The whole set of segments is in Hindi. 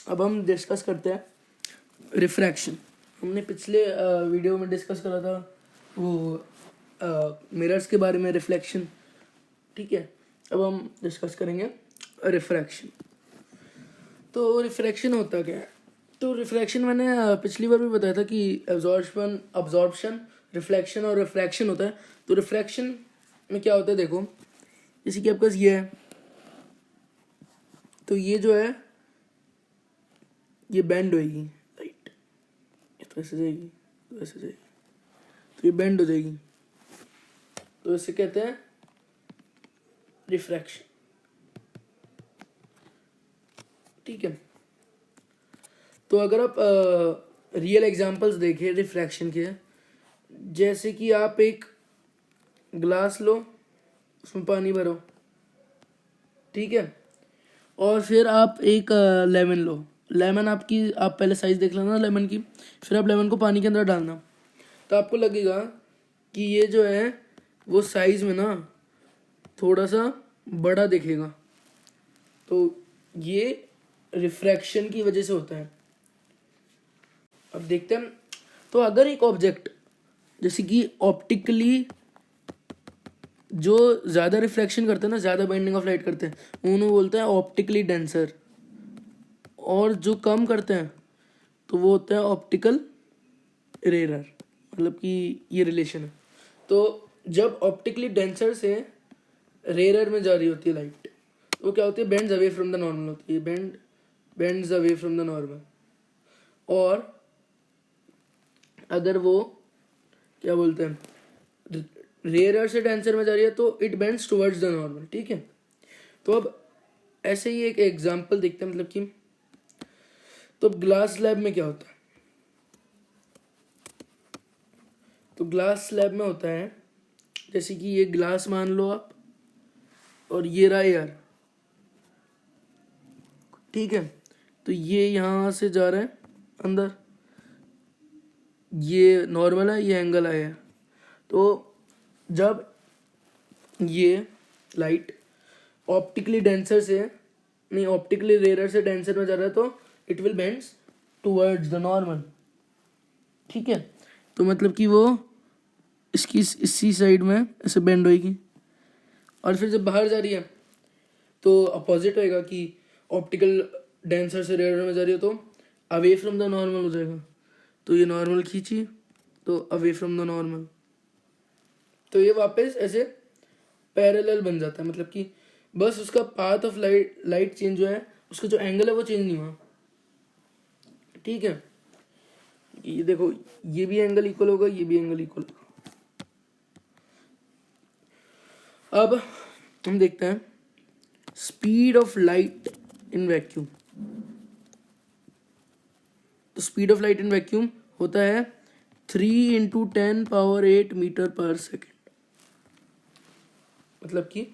अब हम डिस्कस करते हैं रिफ्रैक्शन। हमने पिछले वीडियो में डिस्कस करा था वो मिरर्स के बारे में, रिफ्लेक्शन। ठीक है, अब हम डिस्कस करेंगे रिफ्रैक्शन। तो रिफ्रैक्शन होता क्या है? तो रिफ्रैक्शन मैंने पिछली बार भी बताया था कि अब्जॉर्प्शन, रिफ्लेक्शन और रिफ्रैक्शन होता है। तो रिफ्रैक्शन में क्या होता है, देखो जैसे कि आपके पास ये है, तो ये जो है ये बेंड होएगी, राइट, तो ऐसे जाएगी, तो ऐसे जाएगी, तो ये बेंड हो जाएगी, तो इसे कहते हैं रिफ्रैक्शन। ठीक है, तो अगर आप रियल एग्जांपल्स देखें रिफ्रैक्शन के, जैसे कि आप एक ग्लास लो, उसमें पानी भरो, ठीक है, और फिर आप एक लेमन लो। लेमन आप पहले साइज देख लेना लेमन की, फिर आप लेमन को पानी के अंदर डालना, तो आपको लगेगा कि ये जो है वो साइज में ना थोड़ा सा बड़ा दिखेगा। तो ये रिफ्रैक्शन की वजह से होता है। अब देखते हैं, तो अगर एक ऑब्जेक्ट जैसे कि ऑप्टिकली जो ज़्यादा रिफ्लेक्शन करते हैं ना, ज़्यादा बाइंडिंग ऑफ लाइट करते हैं, उन्हें बोलते हैं ऑप्टिकली डेंसर, और जो कम करते हैं तो वो होता है ऑप्टिकल रेरर। मतलब कि ये रिलेशन है। तो जब ऑप्टिकली डेंसर से रेरर में जा रही होती है लाइट, तो क्या होती है, bends away from the normal होती है, bends away from the normal. और अगर वो क्या बोलते हैं, रेयर से डेंसर में जा रही है, तो it bends towards the normal. ठीक है, तो अब ऐसे ही एक एग्जांपल देखते हैं, मतलब कि तो ग्लास स्लैब में क्या होता है। तो ग्लास स्लैब में होता है, जैसे कि ये ग्लास मान लो आप, और ये रहा एयर, ठीक है, तो ये यहाँ से जा रहा है अंदर, ये नॉर्मल है, ये एंगल आया है। तो जब ये लाइट ऑप्टिकली डेंसर से नहीं, ऑप्टिकली रेयर से डेंसर में जा रहा है, तो it will bends towards the normal. ठीक है, तो मतलब कि वो इसकी इसी साइड में ऐसे बेंड होएगी, और फिर जब बाहर जा रही है तो अपोजिट होएगा कि ऑप्टिकल डेंसर से रेयर में जा रही है तो अवे फ्रॉम द नॉर्मल हो जाएगा। तो ये नॉर्मल खींची तो अवे फ्रॉम द नॉर्मल, तो ये वापस ऐसे पैरेलल बन जाता है। मतलब कि बस उसका पाथ ऑफ लाइट चेंज जो है, उसका जो एंगल है वो चेंज नहीं हुआ। ठीक है, ये देखो, ये भी एंगल इक्वल होगा, ये भी एंगल इक्वल होगा। अब हम देखते हैं speed of light in vacuum. तो speed of light in vacuum होता है 3 × 10⁸ मीटर पर सेकेंड। मतलब कि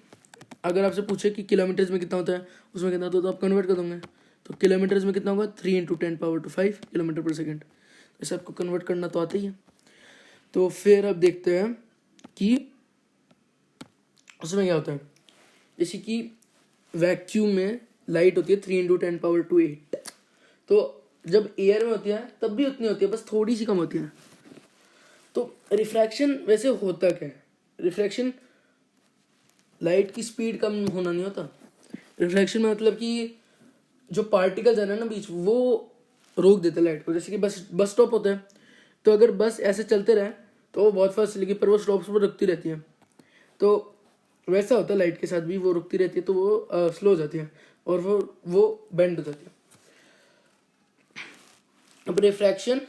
अगर आपसे पूछे कि किलोमीटर्स में कितना होता है, उसमें कितना होता है, तो आप कन्वर्ट कर दोगे। तो किलोमीटर्स में कितना होगा, 3 × 10⁵ किलोमीटर पर सेकेंड। ऐसे आपको कन्वर्ट करना तो आता ही है। तो फिर अब देखते हैं कि उसमें क्या होता है। जैसे कि वैक्यूम में लाइट होती है 3 × 10⁸ तो जब एयर में होती है तब भी उतनी होती है, बस थोड़ी सी कम होती है। तो रिफ्रैक्शन वैसे होता क्या है, रिफ्रैक्शन लाइट की स्पीड कम होना नहीं होता। रिफ्रैक्शन में मतलब कि जो पार्टिकल्स है ना बीच, वो रोक देते लाइट को। जैसे कि बस स्टॉप होता है, तो अगर बस ऐसे चलते रहे तो वो बहुत फास्ट चलेगी, पर वो स्टॉप्स पर रुकती रहती है। तो वैसा होता है लाइट के साथ भी, वो रुकती रहती है तो वो स्लो हो जाती है, और वो बेंड हो जाती है। अब रिफ्रैक्शन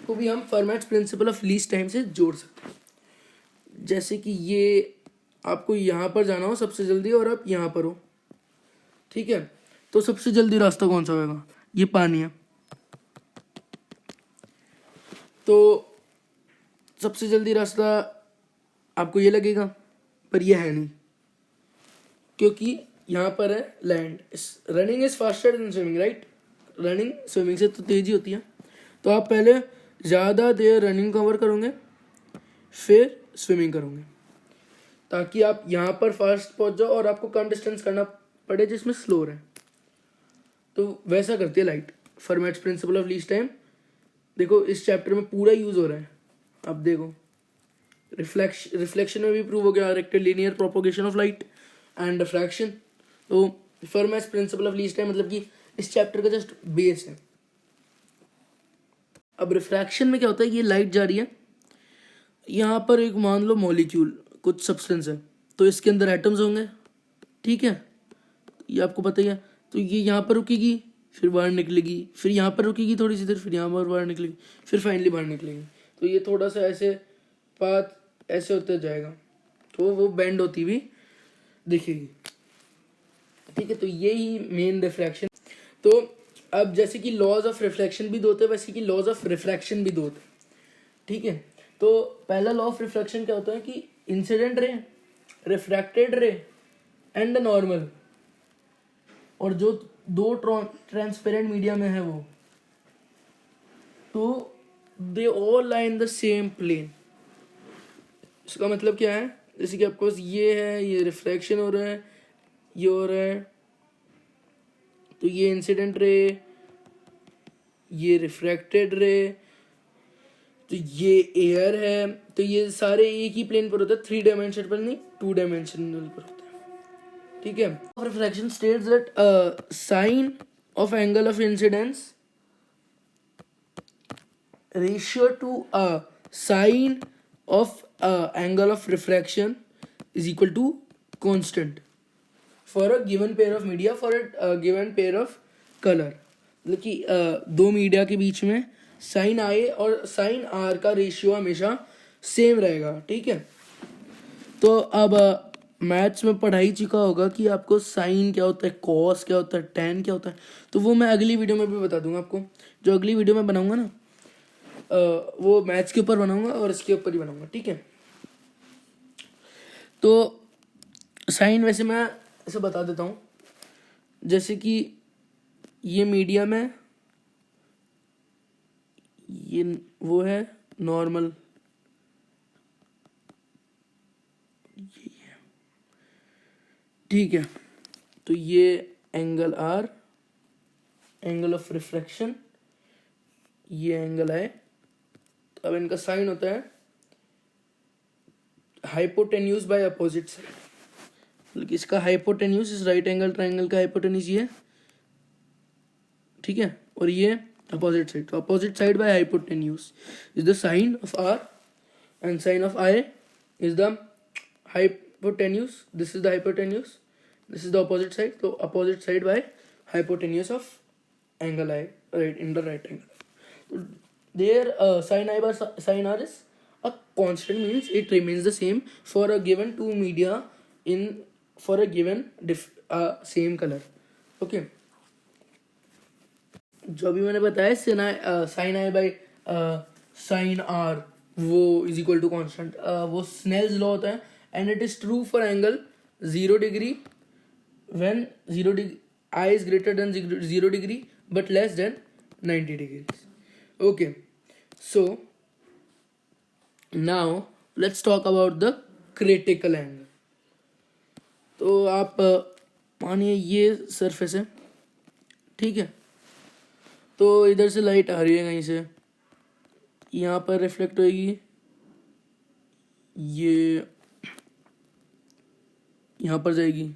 को भी हम formats principle of least time से जोड़ सकते हैं। जैसे कि ये आपको यहाँ पर जाना हो सबसे जल्दी, और आप यहाँ पर हो, ठीक है, तो सबसे जल्दी रास्ता कौन सा होगा, ये पानी है, तो सबसे जल्दी रास्ता आपको ये लगेगा, पर ये है नहीं, क्योंकि यहाँ पर है land. Running is faster than swimming, right, running swimming से तो तेजी होती है। तो आप पहले ज़्यादा देर रनिंग कवर करोगे, फिर स्विमिंग करोगे, ताकि आप यहाँ पर फास्ट पहुँच जाओ और आपको कम डिस्टेंस करना पड़े जिसमें स्लो रहे। तो वैसा करती है light. Formats principle of least time देखो इस चैप्टर में पूरा यूज हो रहा है। अब देखो रिफ्लेक्शन में भी प्रूव हो गया rectilinear propagation of light and diffraction. तो Fermat's principle of least time मतलब कि इस चैप्टर का जस्ट बेस है। अब रिफ्रैक्शन में क्या होता है, ये लाइट जा रही है, यहाँ पर एक मान लो मॉलिक्यूल कुछ सब्सटेंस है, तो इसके अंदर एटम्स होंगे, ठीक है, ये आपको पता ही है। तो ये यहाँ पर रुकेगी, फिर बाहर निकलेगी, फिर यहाँ पर रुकेगी थोड़ी सी देर, फिर यहाँ पर बाहर निकलेगी, फिर फाइनली बाहर निकलेगी। तो ये थोड़ा सा ऐसे पाथ ऐसे होते जाएगा, तो वो बेंड होती हुई दिखेगी, ठीक है। तो यही मेन रिफ्रैक्शन। तो अब जैसे कि लॉज ऑफ रिफ्लेक्शन भी दो होते हैं, वैसे कि लॉज ऑफ रिफ्रैक्शन भी दो होते हैं, ठीक है। तो पहला लॉ ऑफ रिफ्लेक्शन क्या होता है कि इंसिडेंट रे, रिफ्रैक्टेड रे एंड नॉर्मल, और जो दो ट्रांसपेरेंट मीडिया में है वो, तो they all lie in the same plane. इसका मतलब क्या है, जैसे कि आपको ये है, ये रिफ्लेक्शन हो रहा है, ये हो रहा है, तो ये इंसिडेंट रे, ये रिफ्रैक्टेड रे, तो ये एयर है, तो ये सारे एक ही प्लेन पर होता है, 3 डायमेंशनल पर नहीं, 2 डायमेंशनल पर होता है, ठीक है। Reflection states that sine of angle of incidence ratio to sine of angle of refraction is equal to constant for a given pair of media for a given pair of colour. मतलब कि दो मीडिया के बीच में साइन आई और साइन आर का रेशियो हमेशा सेम रहेगा, ठीक है। तो अब मैथ्स में पढ़ाई चुका होगा कि आपको साइन क्या होता है, कॉस क्या होता है, टेन क्या होता है, तो वो मैं अगली वीडियो में भी बता दूंगा आपको। जो अगली वीडियो में बनाऊंगा ना वो मैथ्स के ऊपर बनाऊंगा और इसके ऊपर ही बनाऊंगा, ठीक है। तो साइन वैसे मैं ऐसे बता देता हूँ, जैसे कि ये मीडियम है, ये वो है नॉर्मल, ठीक है। तो ये angle r, angle of refraction, ये एंगल है। तो अब इनका साइन होता है हाइपोटेन्यूज बाय अपोजिट साइड, मतलब इसका हाइपोटेन्यूज इस राइट एंगल ट्रायंगल का हाइपोटेन्यूज ये, ठीक है, और ये अपोजिट साइड। तो opposite side by hypotenuse is the sine of r and sine of i is the hypotenuse, this is the hypotenuse, this is the opposite side, so opposite side by hypotenuse of angle I, right, in the right angle. So there sin I by sin R is a constant, means it remains the same for a given two media in for a given same color, okay। जो भी मैंने बताया sin I by sin R वो इज इक्वल टू कॉन्स्टेंट, वो स्नेल्स लॉ होता है, and it is true for angle 0 degree when 0 degree I is greater than 0 degree but less than 90 degrees, okay। So now let's talk about the critical angle। तो आप मानिए ये सरफेस है, ठीक है, तो इधर से लाइट आ रही है कहीं से, यहाँ पर रिफ्लेक्ट होगी, ये यहाँ पर जाएगी,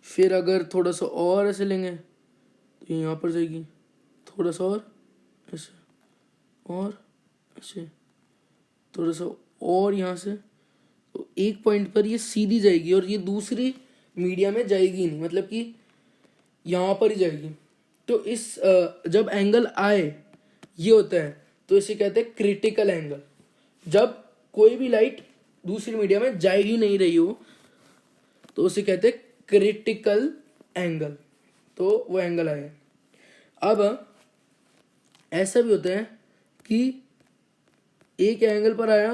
फिर अगर थोड़ा सा और ऐसे लेंगे तो यहाँ पर जाएगी, थोड़ा सा और ऐसे, और ऐसे थोड़ा सा और यहाँ से, तो एक पॉइंट पर ये सीधी जाएगी और ये दूसरी मीडिया में जाएगी नहीं, मतलब कि यहाँ पर ही जाएगी। तो इस जब एंगल आए ये होता है, तो इसे कहते हैं क्रिटिकल एंगल। जब कोई भी लाइट दूसरी मीडिया में जा ही नहीं रही हो तो उसे कहते हैं क्रिटिकल एंगल, तो वो एंगल आया। अब ऐसा भी होता है कि एक एंगल पर आया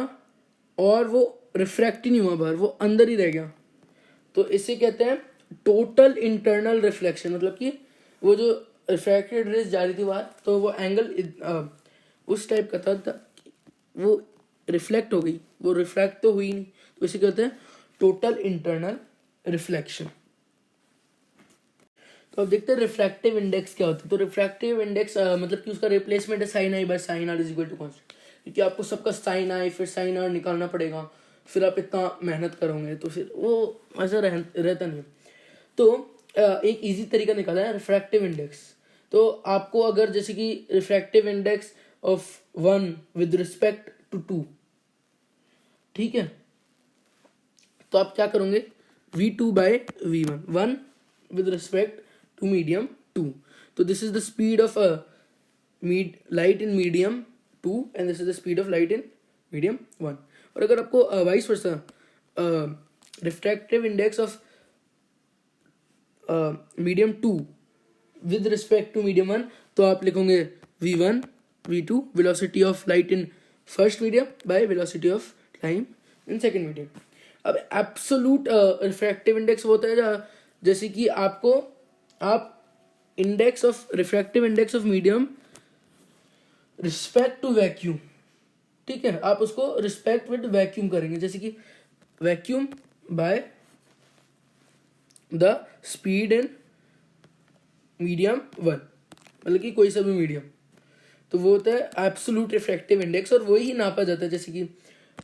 और वो रिफ्रैक्ट ही नहीं हुआ बाहर, वो अंदर ही रह गया, तो इसे कहते हैं टोटल इंटरनल रिफ्लेक्शन। मतलब कि वो जो रिफ्रैक्टेड रेज जा रही थी बाहर, तो वो एंगल उस टाइप का था, वो रिफ्लेक्ट हो गई, वो रिफ्रैक्ट तो हुई नहीं, तो इसे कहते हैं टोटल इंटरनल रिफ्लेक्शन। तो अब देखते हैं रिफ्रैक्टिव इंडेक्स क्या होता है। तो रिफ्रैक्टिव इंडेक्स मतलब कि उसका रिप्लेसमेंट है sine i by sine r is equal to constant, क्योंकि आपको सबका साइन आई फिर साइन आर निकालना पड़ेगा, फिर आप इतना मेहनत करोगे तो फिर वो ऐसा रहता नहीं। तो एक इजी तरीका निकाला है रिफ्रैक्टिव इंडेक्स। तो आपको अगर जैसे कि refractive index of 1 with respect to 2, ठीक है, तो आप क्या करोगे, v2 by v1, 1 with respect to medium 2। तो this is the speed of light in medium 2 and this is the speed of light in medium 1। और अगर आपको vice versa refractive index of medium 2 with respect to medium 1, तो आप लिखोगे v1 v2 velocity of light in first medium by velocity of light in second medium. अब एब्सोल्यूट रिफ्रैक्टिव इंडेक्स वो होता है जैसे कि आपको आप index of refractive index of medium respect to vacuum, ठीक है, आप उसको रिस्पेक्ट विद वैक्यूम करेंगे, जैसे कि vacuum by the speed in medium 1, मतलब कि कोई सा भी मीडियम, तो वो होता है एब्सोल्यूट रिफ्रैक्टिव इंडेक्स। और वही नापा जाता है, जैसे कि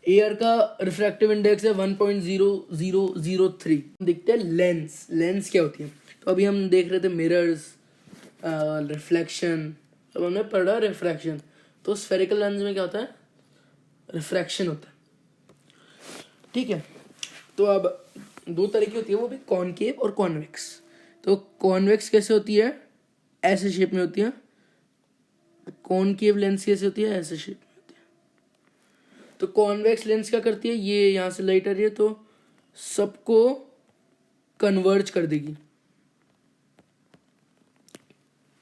एयर का रिफ्रैक्टिव इंडेक्स है 1.0003। देखते हैं लेंस, लेंस क्या होती है। तो अभी हम देख रहे थे मिरर्स, रिफ्लेक्शन, अब हमने पढ़ा रिफ्रैक्शन। तो स्फेरिकल लेंस में क्या होता है, रिफ्रैक्शन होता है, ठीक है। तो अब दो तरह की होती है, वो भी कॉनकेव और कॉन्वेक्स। तो कॉन्वेक्स कैसे होती है, ऐसे शेप में होती है। कॉनकेव लेंस कैसे होती है, ऐसे शेप में होती है। तो कॉन्वेक्स लेंस क्या करती है, ये यहाँ से लाइट आ रही है तो सबको कन्वर्ज कर देगी,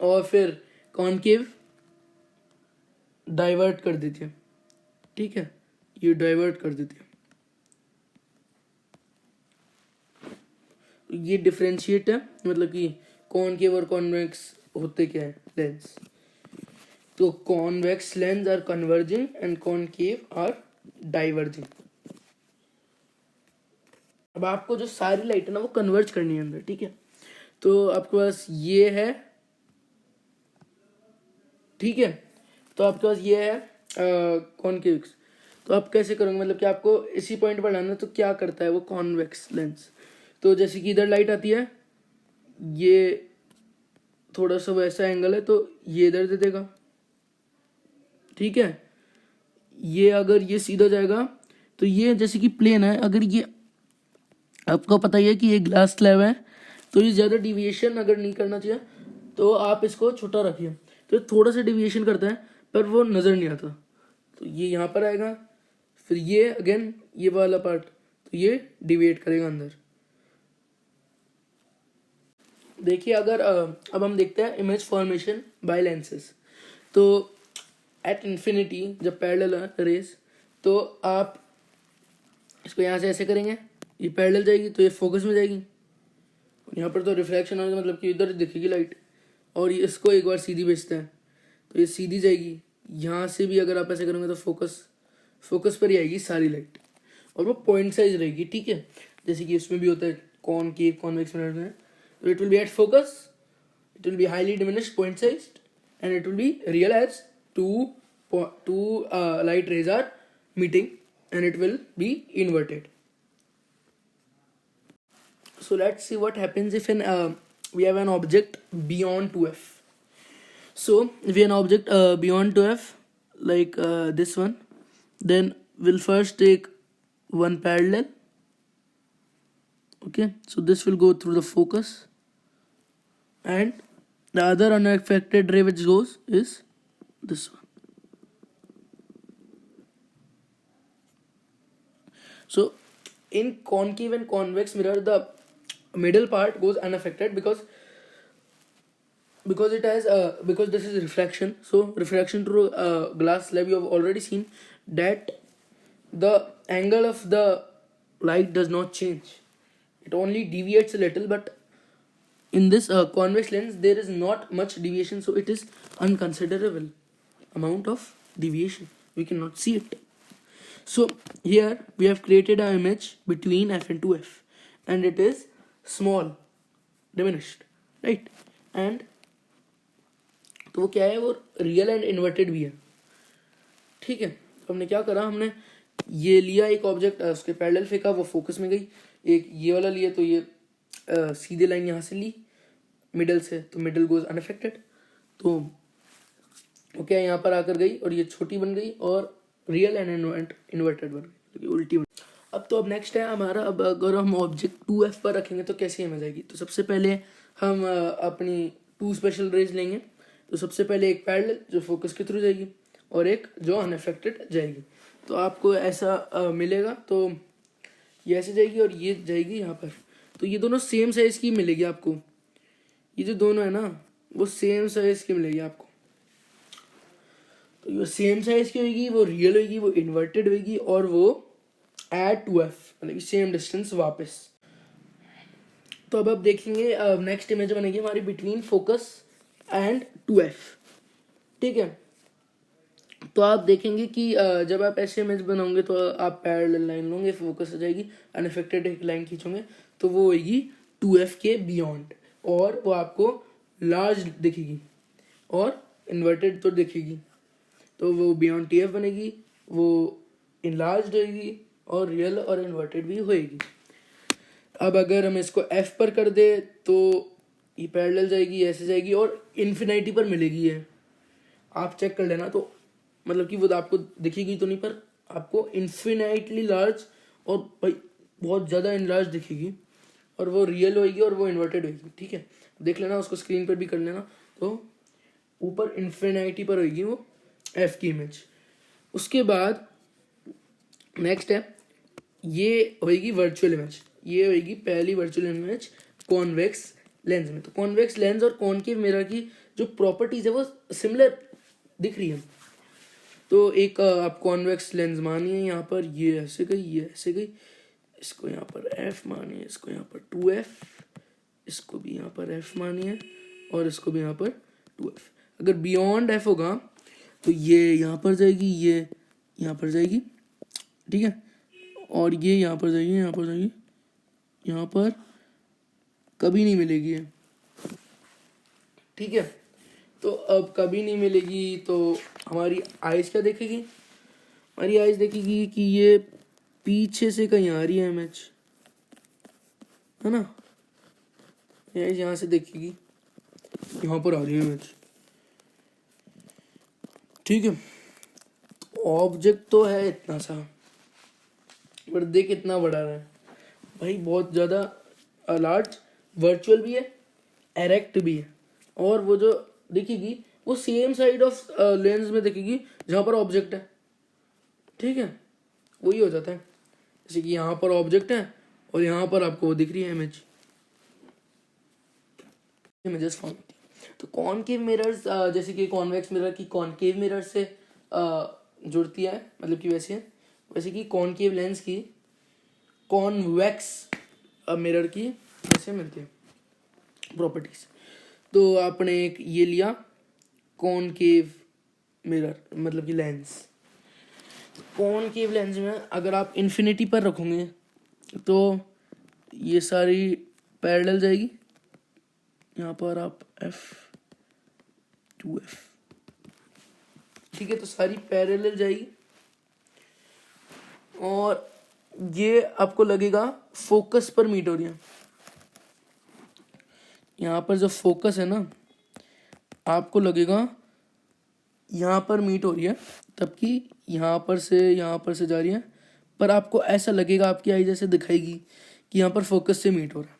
और फिर कॉनकेव डाइवर्ट कर देती है, ठीक है, ये डाइवर्ट कर देती है। ये डिफरेंशिएट है, मतलब कि कॉनकेव और कॉन्वेक्स होते क्या है लेंस। तो convex lens are converging and concave are diverging. अब आपको जो सारी लाइट है ना वो कन्वर्ज करनी है अंदर, ठीक है। तो आपके पास ये है, ठीक है, तो आपके पास ये है कॉनकेव्स। तो आप कैसे करोगे, मतलब कि आपको इसी पॉइंट पर लाना है। तो क्या करता है वो कॉन्वेक्स लेंस, तो जैसे कि इधर लाइट आती है, ये थोड़ा सा वैसा एंगल है तो ये इधर दे देगा, ठीक है। ये अगर ये सीधा जाएगा तो ये जैसे कि प्लेन है, अगर ये आपको पता ही है कि ये ग्लास स्लैब है, तो ये ज़्यादा डिविएशन अगर नहीं करना चाहिए, तो आप इसको छोटा रखिए। तो थोड़ा सा डिविएशन करता है पर वो नज़र नहीं आता, तो ये यहाँ पर आएगा, फिर ये अगेन ये वाला पार्ट, तो ये डिविएट करेगा अंदर। देखिए अगर अब हम देखते हैं इमेज फॉर्मेशन बाय लेंसेज। तो एट इन्फिनिटी जब पैरेलल है रेस, तो आप इसको यहाँ से ऐसे करेंगे, ये पैरेलल जाएगी तो ये फोकस में जाएगी, यहाँ पर तो रिफ्रैक्शन होगा, मतलब कि इधर दिखेगी लाइट, और ये इसको एक बार सीधी भेजते हैं तो ये सीधी जाएगी। यहाँ से भी अगर आप ऐसे करेंगे तो फोकस पर ही आएगी सारी लाइट, और वो पॉइंट साइज रहेगी, ठीक है। जैसे कि इसमें भी होता है कॉनकेव कॉन्वेक्स मिरर में, तो it will B at focus, it will be highly diminished point sized, and it will be real as two light rays are meeting, and it will be inverted. So let's see what happens if we have an object beyond 2f. So if we have an object beyond 2f, like this one, then we'll first take one parallel, okay, so this will go through the focus, and the other unaffected ray which goes is this one. So in concave and convex mirror, the middle part goes unaffected because it has because this is refraction. So refraction through glass slab, you have already seen that the angle of the light does not change, it only deviates a little, but in this convex lens there is not much deviation, so it is unconsiderable amount of deviation, we cannot see it. So here we have created an image between f and 2f, and it is small, diminished, right. And तो वो क्या है, वो रियल एंड इन्वर्टेड भी है। ठीक है, तो हमने क्या करा, हमने ये लिया एक ऑब्जेक्ट, उसके पैरेलल फेंका, वो फोकस में गई। एक ये वाला लिया तो ये सीधे लाइन यहाँ से ली मिडल से, तो मिडल गोज अनअफेक्टेड, तो वो क्या यहाँ पर आकर गई और ये छोटी बन गई और रियल एंड इन्वर्टेड बन गई, उल्टी बन। अब नेक्स्ट है हमारा, अब अगर हम ऑब्जेक्ट 2F पर रखेंगे तो कैसे इमेज आएगी। तो सबसे पहले हम अपनी 2 स्पेशल रेज लेंगे। तो सबसे पहले एक पैरेलल जो फोकस के थ्रू जाएगी और एक जो अनअफेक्टेड जाएगी। तो आपको ऐसा मिलेगा, तो ये ऐसे जाएगी और ये जाएगी यहाँ पर। तो ये दोनों सेम साइज की मिलेगी आपको, ये जो दोनों है ना वो सेम साइज की मिलेगी आपको। तो ये सेम साइज की होगी, वो रियल होगी, वो इन्वर्टेड होगी और वो एट 2F, मतलब सेम डिस्टेंस वापस। तो अब आप देखेंगे नेक्स्ट इमेज बनेगी हमारी बिटवीन फोकस एंड 2F। ठीक है, तो आप देखेंगे कि जब आप ऐसे इमेज बनाओगे तो आप पैरेलल लाइन लोगे, फोकस हो जाएगी, अनअफेक्टेड एक लाइन खींचोगे तो वो होगी 2F के बियॉन्ड, और वो आपको लार्ज दिखेगी और इन्वर्टेड तो दिखेगी, तो वो बियॉन्ड TF बनेगी, वो इनलार्ज होगी और रियल और इन्वर्टेड भी होएगी। अब अगर हम इसको F पर कर दे तो ये पैरेलल जाएगी, ऐसे जाएगी और इन्फिनिटी पर मिलेगी है। आप चेक कर लेना, तो मतलब कि वो आपको दिखेगी तो नहीं, पर आपको इन्फिनाइटली लार्ज और भाई बहुत ज़्यादा इनलार्ज दिखेगी, और वो रियल होएगी और वो इन्वर्टेड होएगी। ठीक है, देख लेना, उसको स्क्रीन पर भी कर लेना। तो ऊपर इन्फिनिटी पर होएगी वो F की इमेज। उसके बाद नेक्स्ट है, ये होएगी वर्चुअल इमेज। ये होएगी पहली वर्चुअल इमेज कॉन्वेक्स लेंस में। तो कॉन्वेक्स लेंस और कॉनकेव मिरर की जो प्रॉपर्टीज है वो सिमिलर दिख रही है। तो एक आप कॉन्वेक्स लेंस मानिए, यहाँ पर ये ऐसे गई, ये ऐसे गई, इसको यहाँ पर F मानिए, इसको यहाँ पर 2F, इसको भी यहाँ पर F मानिए और इसको भी यहाँ पर 2F। अगर बियॉन्ड F होगा तो ये यहाँ पर जाएगी, ये यहाँ पर जाएगी, ठीक है, और ये यहाँ पर जाएगी, यहाँ पर जाएगी, यहाँ पर कभी नहीं मिलेगी है। ठीक है, तो अब कभी नहीं मिलेगी तो हमारी आइज क्या देखेगी, हमारी आइज देखेगी कि ये पीछे से कहीं आ रही है इमेज, है ना, ये यहाँ से देखेगी, यहाँ पर आ रही है इमेज। ठीक है, ऑब्जेक्ट तो है इतना सा, पर देख कितना बड़ा है भाई, बहुत ज़्यादा लार्ज, वर्चुअल भी है, एरेक्ट भी है, और वो जो दिखेगी वो सेम साइड ऑफ लेंस में दिखेगी जहाँ पर ऑब्जेक्ट है। ठीक है, वही हो जाता है, जैसे कि यहाँ पर ऑब्जेक्ट है और यहाँ पर आपको वो दिख रही है इमेज, इमेजेस फॉर्म होती है। तो कॉनकेव मिरर्स जैसे कि कॉन्वेक्स मिरर की कॉनकेव मिरर से जुड़ती है, मतलब कि वैसे कि कॉनकेव लेंस की कॉन्वेक्स मिरर की जैसे मिलती है प्रॉपर्टीज। तो आपने एक ये लिया कॉनकेव मिरर, मतलब कि लेंस। कॉनकेव लेंस में अगर आप इन्फिनिटी पर रखोगे तो ये सारी पैरेलल जाएगी, यहाँ पर आप F 2F, ठीक है, तो सारी पैरेलल जाएगी और ये आपको लगेगा फोकस पर मीट हो रही है। यहाँ पर जो फोकस है ना, आपको लगेगा यहाँ पर मीट हो रही है, तबकि यहाँ पर से जा रही है, पर आपको ऐसा लगेगा, आपकी आई जैसे दिखाएगी कि यहाँ पर फोकस से मीट हो रहा है।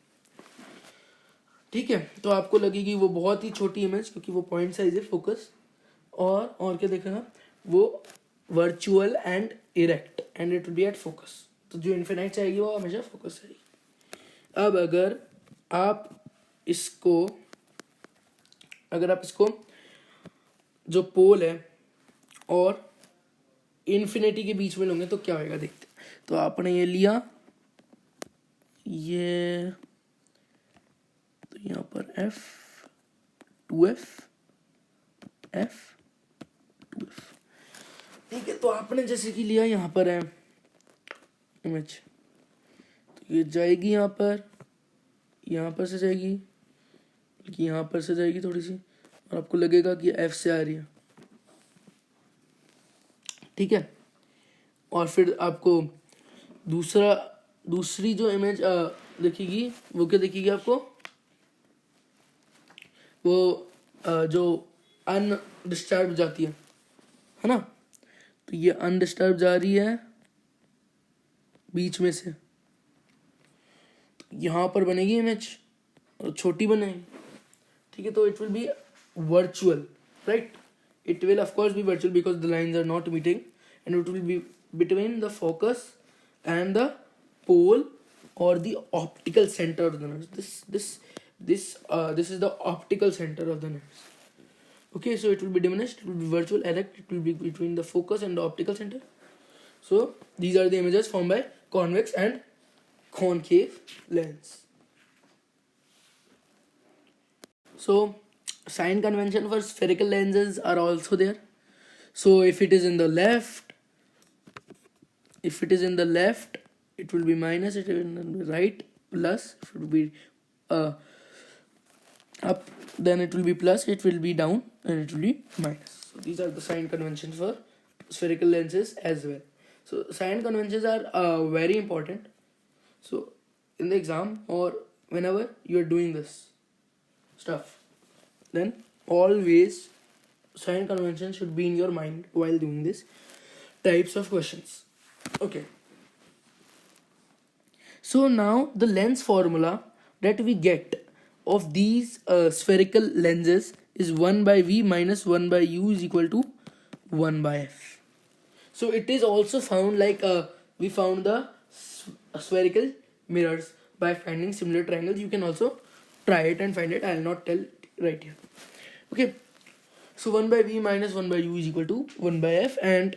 ठीक है, तो आपको लगेगी वो बहुत ही छोटी इमेज, क्योंकि वो पॉइंट साइज है फोकस, और क्या देखेगा, वो virtual and erect and it will B at focus. तो जो इन्फिनाइट चाहिए वो हमेशा फोकस चाहिए। अब अगर आप इसको जो पोल है और इन्फिनिटी के बीच में लोगे तो क्या होएगा, देखते हैं। तो आपने ये लिया, ये तो यहाँ पर F 2F F 2F, ठीक है। तो आपने जैसे कि लिया, यहाँ पर है इमेज, तो ये जाएगी यहाँ पर से जाएगी, बल्कि यहाँ पर से जाएगी थोड़ी सी और आपको लगेगा कि एफ से आ रही है, ठीक है। और फिर आपको दूसरी जो इमेज दिखेगी वो क्या दिखेगी आपको, वो जो अनडिस्टर्ब जाती है ना। तो ये अनडिस्टर्ब जा रही है बीच में से, यहाँ पर बनेगी इमेज और छोटी बनेगी, ठीक है। तो it will be virtual, right. It will of course be virtual because the lines are not meeting and it will be between the focus and the pole or the optical center of the nerve. This is the optical center of the nerve. Okay, so it will be diminished, it will be virtual, erect, it will be between the focus and the optical center. So these are the images formed by convex and concave lens. So sign convention for spherical lenses are also there. So if it is in the left, it will be minus, it will be in the right plus, if it will be up then it will be plus, it will be down and it will be minus. So these are the sign conventions for spherical lenses as well. So sign conventions are very important. So in the exam or whenever you are doing this stuff, then always sign convention should be in your mind while doing this types of questions. Okay, so now the lens formula that we get of these spherical lenses is 1 by v minus 1 by u is equal to 1 by f. So it is also found like we found the spherical mirrors by finding similar triangles. You can also try it and find it. I will not tell it right here. Okay, so 1 by v minus 1 by u is equal to 1 by f, and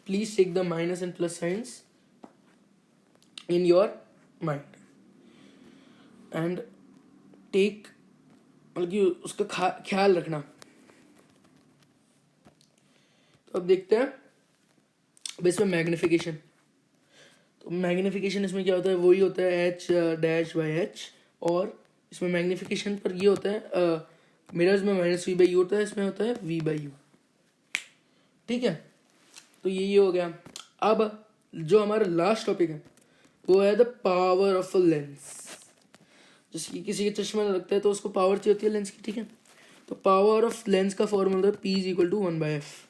please take the minus and plus signs in your mind and take बल्कि उसका ख्याल रखना। तो अब देखते हैं अब इसमें मैग्निफिकेशन। तो मैग्निफिकेशन इसमें क्या होता है, वही होता है h डैश बाई h, और इसमें मैग्निफिकेशन पर ये होता है मिरर्स में माइनस वी बाई यू होता है, इसमें होता है v बाई यू, ठीक है। तो ये हो गया। अब जो हमारा लास्ट टॉपिक है वो है the power of a lens. जैसे कि किसी के चश्मा लगता है तो उसको पावर चाहिए होती है लेंस की, ठीक है। तो पावर ऑफ लेंस का फॉर्मूला है P is equal to 1 by F,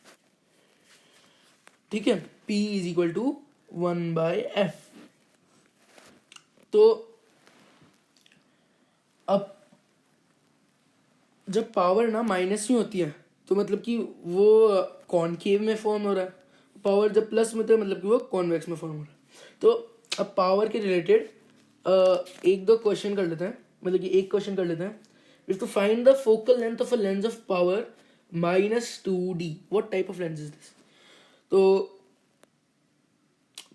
ठीक है। P is equal to 1 by F. तो अब जब पावर ना माइनस में होती है तो मतलब कि वो कॉनकेव में फॉर्म हो रहा है, पावर जब प्लस में होता है मतलब कि वो कॉन्वेक्स में फॉर्म हो रहा है। तो अब पावर के रिलेटेड एक दो क्वेश्चन कर लेते हैं, मतलब कि एक क्वेश्चन कर लेते हैं। If to find the focal length of a lens of power -2d, what type of lens is this. तो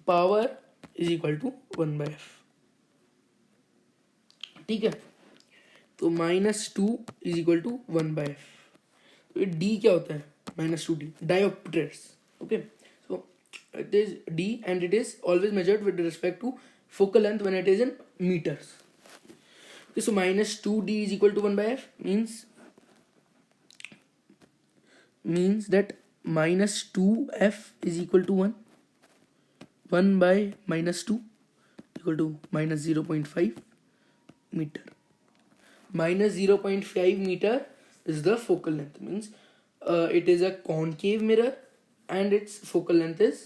power is equal to 1 by F, ठीक है। तो -2 is equal to 1 by F. तो डी क्या होता है, -2d, dioptres, okay. So it is d and it is always measured with respect to focal length when it is in meters. Okay, so -2d is equal to 1 by f means that -2f is equal to 1. 1 by -2 equal to -0.5 meter. -0.5 meter is the focal length, means it is a concave mirror and its focal length is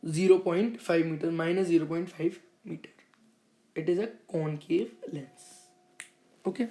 0.5 meter, -0.5 meter. It is a concave lens, okay.